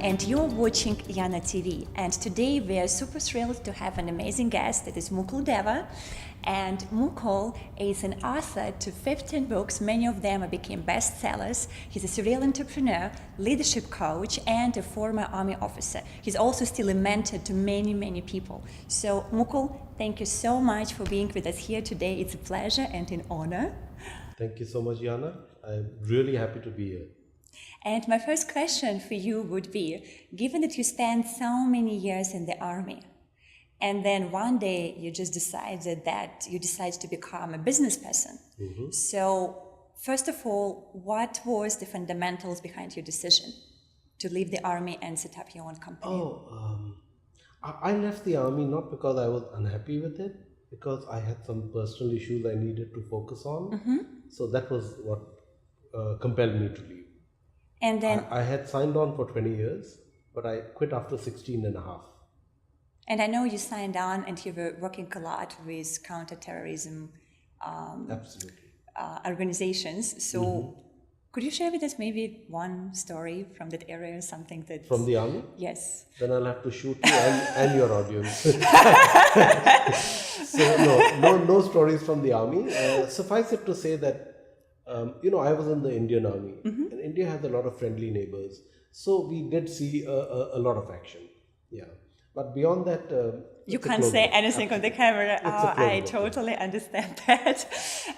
and you're watching Yana TV. And today we are super thrilled to have an amazing guest. That is Mukul Deva. And Mukul is an author to 15 books. Many of them became bestsellers. He's a serial entrepreneur, leadership coach, and a former army officer. He's also still a mentor to many, many people. So Mukul, thank you so much for being with us here today. It's a pleasure and an honor. Thank you so much, Yana. I'm really happy to be here. And my first question for you would be, given that you spent so many years in the army, and then one day you just decided that you decided to become a business person. Mm-hmm. So first of all, what was the fundamentals behind your decision to leave the army and set up your own company? I left the army not because I was unhappy with it, because I had some personal issues I needed to focus on. Mm-hmm. So that was what compelled me to leave. And then I had signed on for 20 years, but I quit after 16 and a half. And I know you signed on and you were working a lot with counterterrorism Absolutely. Organizations. So could you share with us maybe one story from that area, something that... From the army? Yes. Then I'll have to shoot you and your audience. So no stories from the army. Suffice it to say that, I was in the Indian Army. Mm-hmm. And India has a lot of friendly neighbors. So we did see a lot of action. Yeah. But beyond that, you can't say anything on the camera. I totally understand that.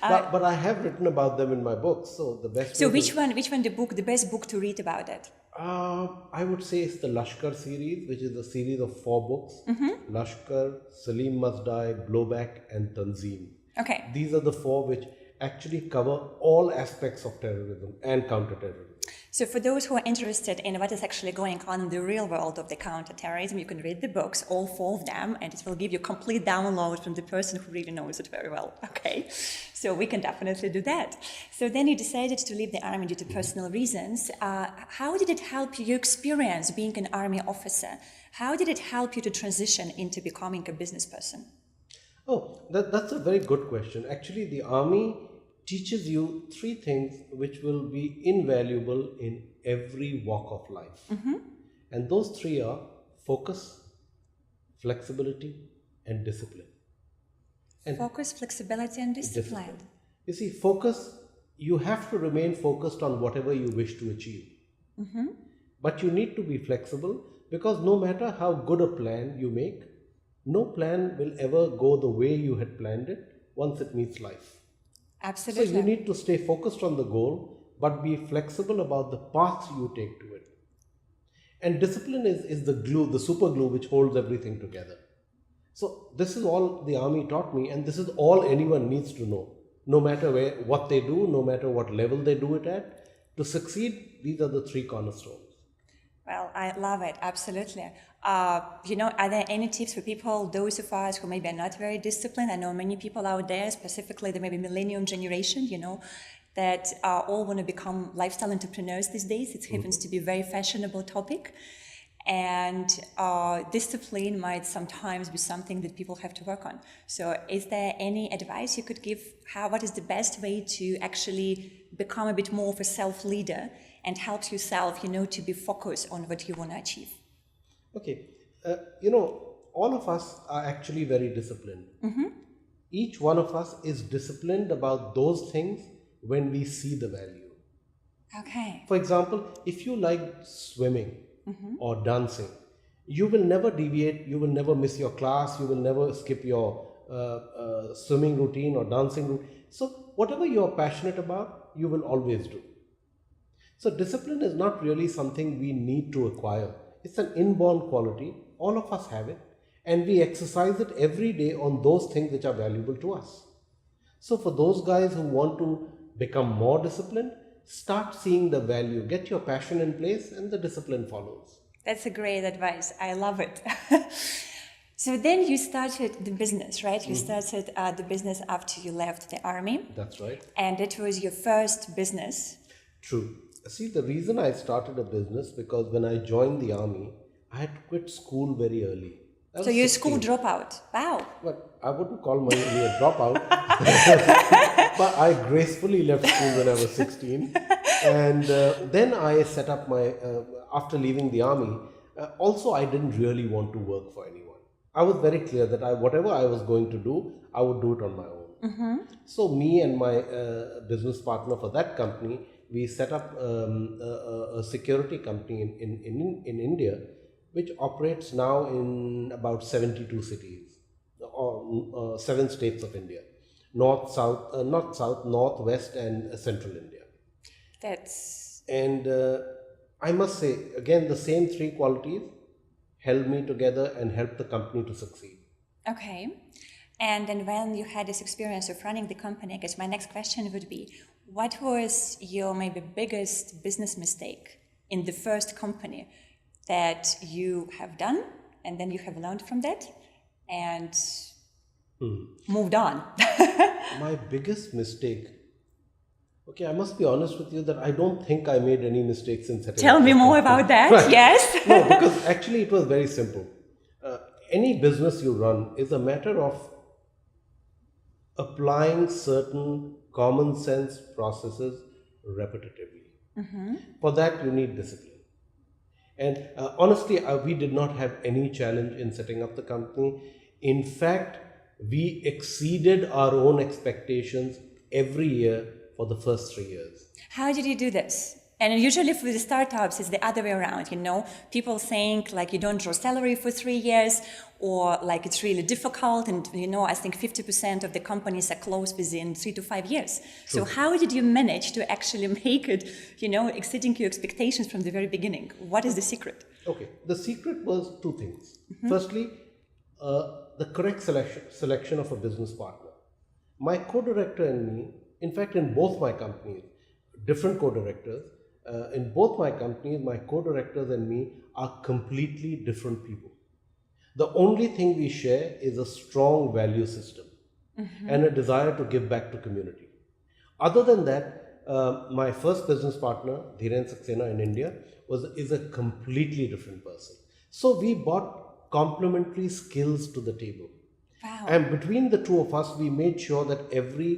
But I have written about them in my books. So the best. So which one? The best book to read about it? I would say it's the Lashkar series, which is a series of 4 books. Mm-hmm. Lashkar, Salim Must Die, Blowback, and Tanzim. Okay. These are the 4 which actually cover all aspects of terrorism and counterterrorism. So for those who are interested in what is actually going on in the real world of the counterterrorism, you can read the books, all 4 of them, and it will give you complete download from the person who really knows it very well. Okay, so we can definitely do that. So then you decided to leave the army due to personal reasons. How did it help you, your experience being an army officer? How did it help you to transition into becoming a business person? Oh, that's a very good question. Actually, the army teaches you 3 things which will be invaluable in every walk of life. Mm-hmm. And those 3 are focus, flexibility, and discipline. And focus, flexibility, and discipline. You see, focus, you have to remain focused on whatever you wish to achieve. Mm-hmm. But you need to be flexible, because no matter how good a plan you make, no plan will ever go the way you had planned it once it meets life. Absolutely. So you need to stay focused on the goal, but be flexible about the path you take to it. And discipline is the glue, the super glue which holds everything together. So this is all the army taught me, and this is all anyone needs to know. No matter what they do, no matter what level they do it at, to succeed, these are the 3 cornerstones. Well, I love it. Absolutely. Are there any tips for people, those of us who maybe are not very disciplined? I know many people out there, specifically the maybe millennium generation, that all want to become lifestyle entrepreneurs these days. It happens to be a very fashionable topic. And discipline might sometimes be something that people have to work on. So is there any advice you could give? What is the best way to actually become a bit more of a self-leader and help yourself, to be focused on what you want to achieve? Okay. All of us are actually very disciplined. Mm-hmm. Each one of us is disciplined about those things when we see the value. Okay. For example, if you like swimming or dancing, you will never deviate, you will never miss your class, you will never skip your swimming routine or dancing routine. So whatever you are passionate about, you will always do. So discipline is not really something we need to acquire. It's an inborn quality. All of us have it. And we exercise it every day on those things which are valuable to us. So for those guys who want to become more disciplined, start seeing the value. Get your passion in place and the discipline follows. That's a great advice. I love it. So then you started the business, right? You started the business after you left the army. That's right. And it was your first business. True. See, the reason I started a business, because when I joined the army, I had to quit school very early. So you're a school dropout. Wow. But I wouldn't call me a dropout. But I gracefully left school when I was 16. And then I set up after leaving the army, also I didn't really want to work for anyone. I was very clear that whatever I was going to do, I would do it on my own. So me and my business partner for that company, we set up a security company in India, which operates now in about 72 cities, or 7 states of India, north, west, and central India. That's And I must say, again, the same three qualities held me together and helped the company to succeed. okay. And then when you had this experience of running the company, I guess my next question would be, what was your maybe biggest business mistake in the first company that you have done, and then you have learned from that and moved on? My biggest mistake. Okay, I must be honest with you that I don't think I made any mistakes in setting Tell up me this more company. about that. Right. Yes. No, because actually it was very simple. Any business you run is a matter of applying certain common sense processes repetitively. For that, you need discipline. And honestly, we did not have any challenge in setting up the company. In fact, we exceeded our own expectations every year for the first 3 years. How did you do this? And usually for the startups, it's the other way around, people saying like you don't draw salary for 3 years, or like it's really difficult. And, I think 50% of the companies are closed within 3 to 5 years. True. So how did you manage to actually make it, exceeding your expectations from the very beginning? What is the secret? Okay, the secret was two things. Firstly, the correct selection of a business partner. My co-director and me, in fact, in both my companies, different co-directors, in both my companies, my co-directors and me are completely different people. The only thing we share is a strong value system and a desire to give back to community. Other than that, my first business partner, Dhiren Saxena in India, is a completely different person. So we brought complementary skills to the table. Wow. And between the two of us, we made sure that every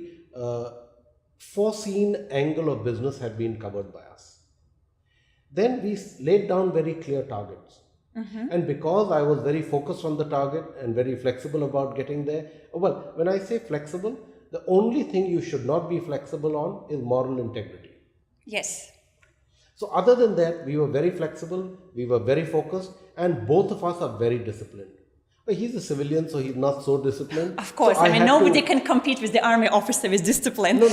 foreseen angle of business had been covered by us. Then we laid down very clear targets. And because I was very focused on the target and very flexible about getting there, well, when I say flexible, the only thing you should not be flexible on is moral integrity. Yes. So other than that, we were very flexible, we were very focused, and both of us are very disciplined. But he's a civilian, so he's not so disciplined. Of course. So nobody can compete with the army officer with discipline. No,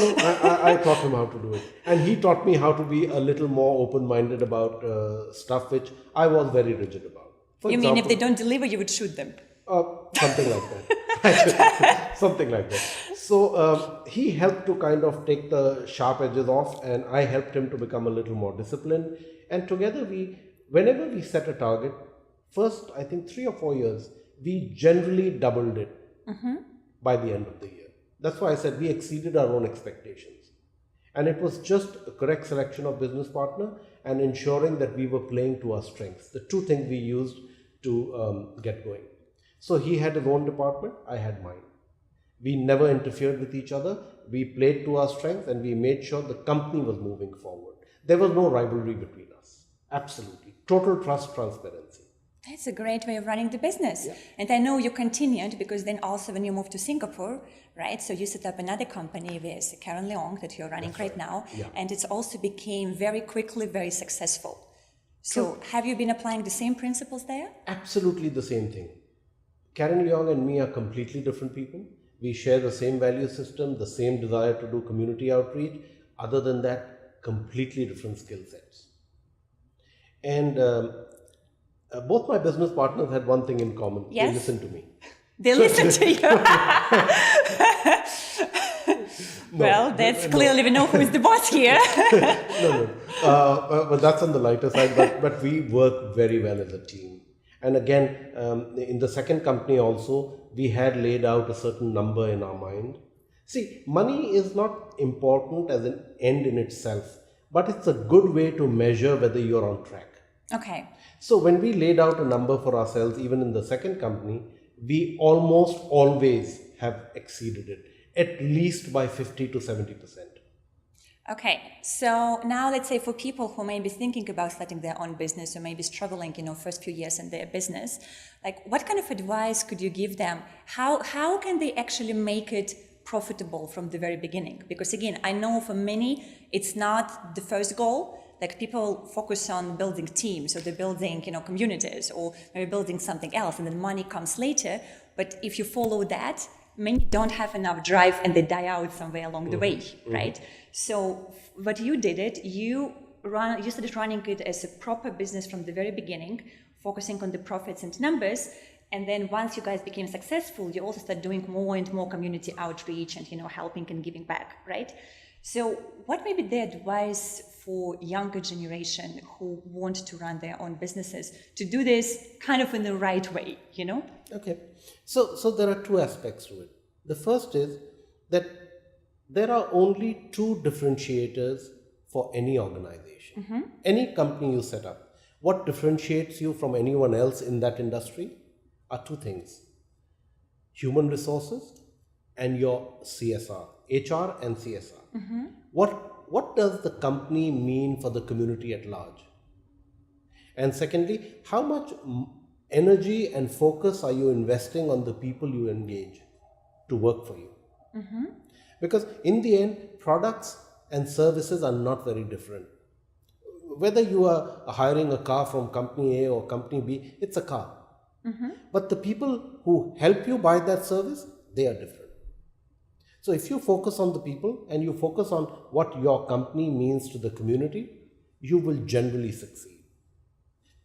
I taught him how to do it. And he taught me how to be a little more open-minded about stuff which I was very rigid about. For You example, mean if they don't deliver, you would shoot them? something like that. Something like that. So he helped to kind of take the sharp edges off, and I helped him to become a little more disciplined. And together whenever we set a target, first, I think 3 or 4 years, we generally doubled it by the end of the year. That's why I said we exceeded our own expectations. And it was just a correct selection of business partner and ensuring that we were playing to our strengths. The two things we used to get going. So he had his own department, I had mine. We never interfered with each other. We played to our strengths and we made sure the company was moving forward. There was no rivalry between us. Absolutely. Total trust, transparency. That's a great way of running the business. Yeah. And I know you continued because then also when you moved to Singapore, right? So you set up another company with Karen Leong that you're running right now. Yeah. And it also became very quickly very successful. So have you been applying the same principles there? Absolutely the same thing. Karen Leong and me are completely different people. We share the same value system, the same desire to do community outreach. Other than that, completely different skill sets. And both my business partners had one thing in common. Yes? They listened to me. They listen to you. Well, that's clearly we know who is the boss here. No. But that's on the lighter side. But we work very well as a team. And again, in the second company also, we had laid out a certain number in our mind. See, money is not important as an end in itself, but it's a good way to measure whether you're on track. Okay. So when we laid out a number for ourselves, even in the second company, we almost always have exceeded it, at least by 50 to 70%. Okay, so now let's say for people who may be thinking about starting their own business or maybe struggling, first few years in their business, like what kind of advice could you give them? How can they actually make it profitable from the very beginning? Because again, I know for many, it's not the first goal. Like people focus on building teams or they're building, communities or maybe building something else and then money comes later. But if you follow that, many don't have enough drive and they die out somewhere along the way, right? So what you did you started running it as a proper business from the very beginning, focusing on the profits and numbers. And then once you guys became successful, you also started doing more and more community outreach and, helping and giving back, right? So what may be the advice for younger generation who want to run their own businesses to do this kind of in the right way, Okay. So there are two aspects to it. The first is that there are only two differentiators for any organization. Any company you set up, what differentiates you from anyone else in that industry are two things: human resources and your CSR, HR and CSR. What does the company mean for the community at large? And secondly, how much energy and focus are you investing on the people you engage to work for you? Because in the end, products and services are not very different. Whether you are hiring a car from company A or company B, it's a car. But the people who help you buy that service, they are different. So if you focus on the people and you focus on what your company means to the community, you will generally succeed.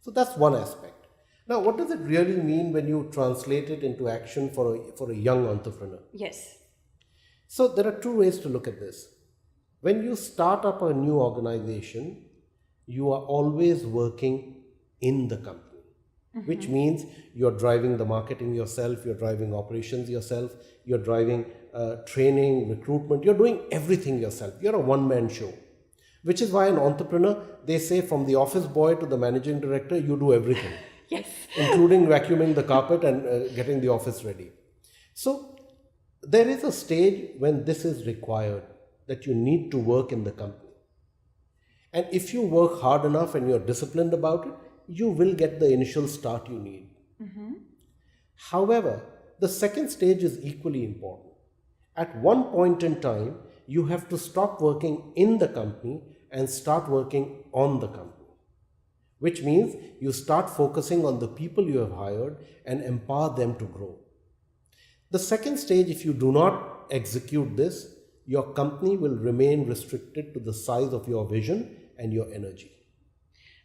So that's one aspect. Now, what does it really mean when you translate it into action for a young entrepreneur? Yes. So there are two ways to look at this. When you start up a new organization, you are always working in the company. Which means you're driving the marketing yourself, you're driving operations yourself, you're driving training, recruitment, you're doing everything yourself. You're a one-man show. Which is why an entrepreneur, they say from the office boy to the managing director, you do everything. Yes. Including vacuuming the carpet and getting the office ready. So there is a stage when this is required, that you need to work in the company. And if you work hard enough and you're disciplined about it, you will get the initial start you need. However, the second stage is equally important. At one point in time, you have to stop working in the company and start working on the company. Which means you start focusing on the people you have hired and empower them to grow. The second stage, if you do not execute this, your company will remain restricted to the size of your vision and your energy.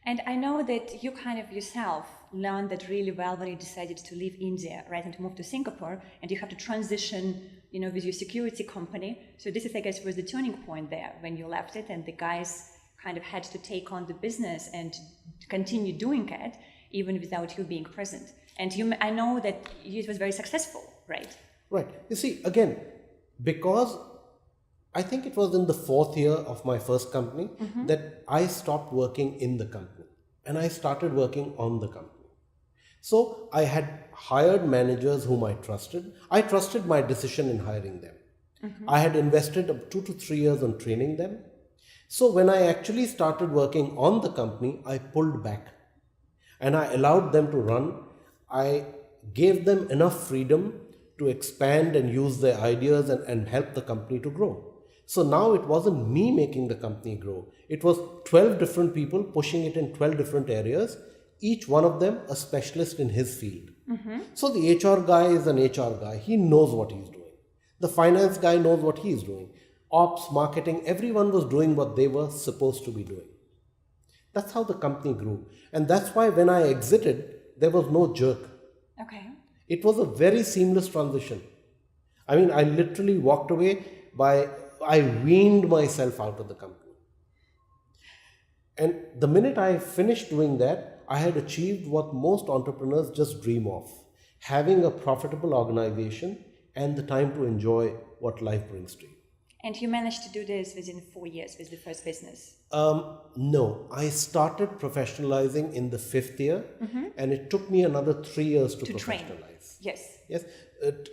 And I know that you kind of yourself learned that really well when you decided to leave India, right, and to move to Singapore, and you have to transition, with your security company. So this is, I guess, was the turning point there when you left it, and the guys kind of had to take on the business and continue doing it, even without you being present. And I know that it was very successful, right? Right. You see, again, because I think it was in the 4th year of my first company that I stopped working in the company and I started working on the company. So I had hired managers whom I trusted. I trusted my decision in hiring them. I had invested 2 to 3 years on training them. So when I actually started working on the company, I pulled back and I allowed them to run. I gave them enough freedom to expand and use their ideas and help the company to grow. So now it wasn't me making the company grow. It was 12 different people pushing it in 12 different areas, each one of them a specialist in his field. So the HR guy is an HR guy. He knows what he's doing. The finance guy knows what he's doing. Ops, marketing, everyone was doing what they were supposed to be doing. That's how the company grew. And that's why when I exited, there was no jerk. Okay. It was a very seamless transition. I mean, I literally walked away I weaned myself out of the company. And the minute I finished doing that, I had achieved what most entrepreneurs just dream of: having a profitable organization and the time to enjoy what life brings to you. And you managed to do this within 4 years with the first business? No, I started professionalizing in the 5th year, and it took me another 3 years to professionalize. Train. Yes. Yes,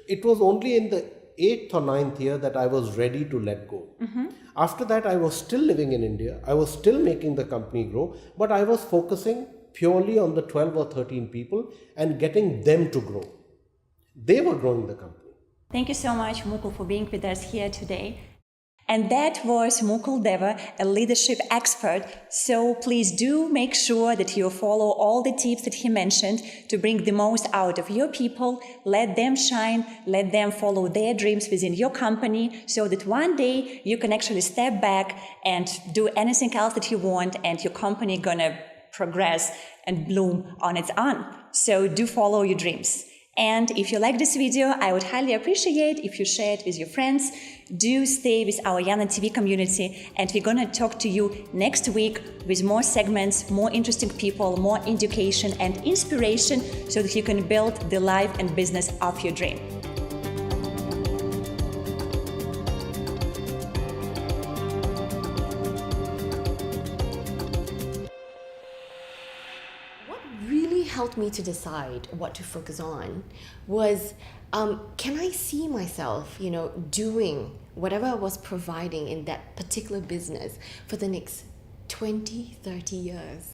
it was only in the 8th or 9th year that I was ready to let go. After that, I was still living in India. I was still making the company grow, but I was focusing purely on the 12 or 13 people and getting them to grow. They were growing the company. Thank you so much, Mukul, for being with us here today. And that was Mukul Deva, a leadership expert. So please do make sure that you follow all the tips that he mentioned to bring the most out of your people. Let them shine, let them follow their dreams within your company so that one day you can actually step back and do anything else that you want and your company gonna progress and bloom on its own. So do follow your dreams. And if you like this video, I would highly appreciate if you share it with your friends. Do stay with our Yana TV community, and we're gonna talk to you next week with more segments, more interesting people, more education and inspiration so that you can build the life and business of your dream. Helped me to decide what to focus on was, can I see myself, doing whatever I was providing in that particular business for the next 20, 30 years?